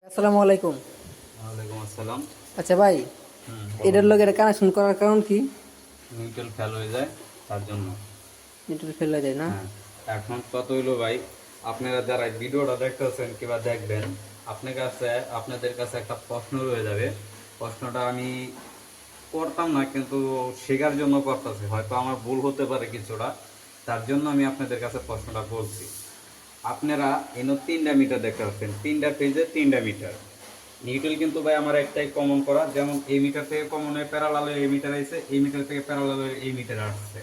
আসসালামু আলাইকুম। ওয়ালাইকুম আসসালাম। আচ্ছা ভাই, এটার লগে এটা কানেকশন করার কারণ কি? নিউট্রাল ফেল হয়ে যায় তার জন্য। নেটওয়ার্ক ফেল হয়ে যায় না? হ্যাঁ, এখন কত হইলো ভাই, আপনারা যারা এই ভিডিওটা দেখতেছেন কিংবা দেখবেন, আপনাদের কাছে একটা প্রশ্ন রয়ে যাবে। প্রশ্নটা আমি করতাম না, কিন্তু শেখার জন্য করতেছি, হয়তো আমার ভুল হতে পারে কিছুটা, তার জন্য আমি আপনাদের কাছে প্রশ্নটা বলছি। আপনারা এনো 3টা মিটার দেখতে পাচ্ছেন, 3টা ফেজে 3টা মিটার। নিউট্রাল কিন্তু ভাই আমার একটাই কমন করা, যেমন এই মিটার থেকে কমনে প্যারালালে এই মিটার আইছে, এই মিটার থেকে প্যারালালে এই মিটার আসছে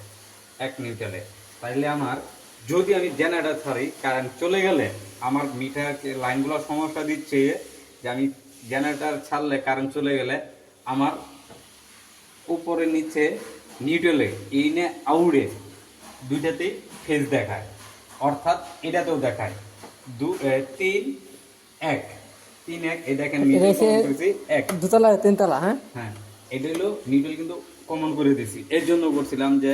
এক নিউট্রালে। তাইলে আমার যদি আমি জেনারেটর ছাড়ি, কারেন্ট চলে গেলে আমার মিটার লাইনগুলো সমস্যা দিচ্ছে যে আমি জেনারেটর ছাড়লে কারেন্ট চলে গেলে আমার উপরে নিচে নিউট্রালে ইনে আউড়ে দুইটাতেই ফেজ দেখায়, অর্থাৎ এটাতেও দেখায় 3 1 3 1। এই দেখেন এটা নিউট্রাল হচ্ছে কমন করেছি 1। দোতলা তিনতলা, হ্যাঁ? হ্যাঁ, এটা হলো নিউট্রাল কিন্তু কমন করে দিছি। এর জন্য করছিলাম যে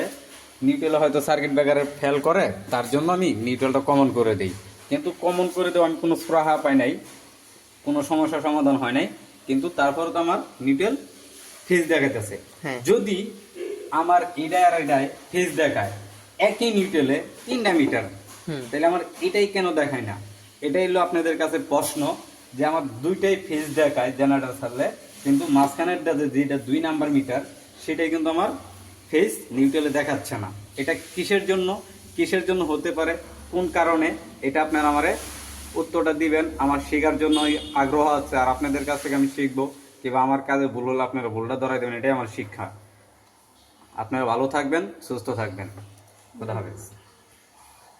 নিউট্রাল হয়তো সার্কিট ব্রেকারে ফেল করে, তার জন্য আমি নিউট্রালটা কমন করে দিই। কিন্তু কমন করে দেওয়া আমি কোনো সুরাহা পাই নাই, কোনো সমস্যার সমাধান হয় নাই, কিন্তু তারপরে তো আমার নিউট্রাল ফেজ দেখাইতেছে। হ্যাঁ। যদি আমার এটাই আর এটাই ফেজ দেখায় একই নিউট্রালে 3টা মিটার, তাহলে আমার এটাই কেন দেখায় না? এটাই হলো আপনাদের কাছে প্রশ্ন, যে আমার দুইটাই ফেজ দেখায় জেনারেটর ছাড়লে, কিন্তু মাঝখানের যেটা 2 নাম্বার মিটার, সেটাই কিন্তু আমার ফেজ নিউট্রালে দেখাচ্ছে না। এটা কিসের জন্য হতে পারে, কোন কারণে, এটা আপনারা আমারে উত্তরটা দিবেন। আমার শেখার জন্য আগ্রহ আছে, আর আপনাদের কাছ থেকে আমি শিখবো, কিংবা আমার কাজে ভুল হলে আপনারা ভুলটা ধরাই দেবেন, এটাই আমার শিক্ষা। আপনারা ভালো থাকবেন, সুস্থ থাকবেন। খোদা হাফেজ।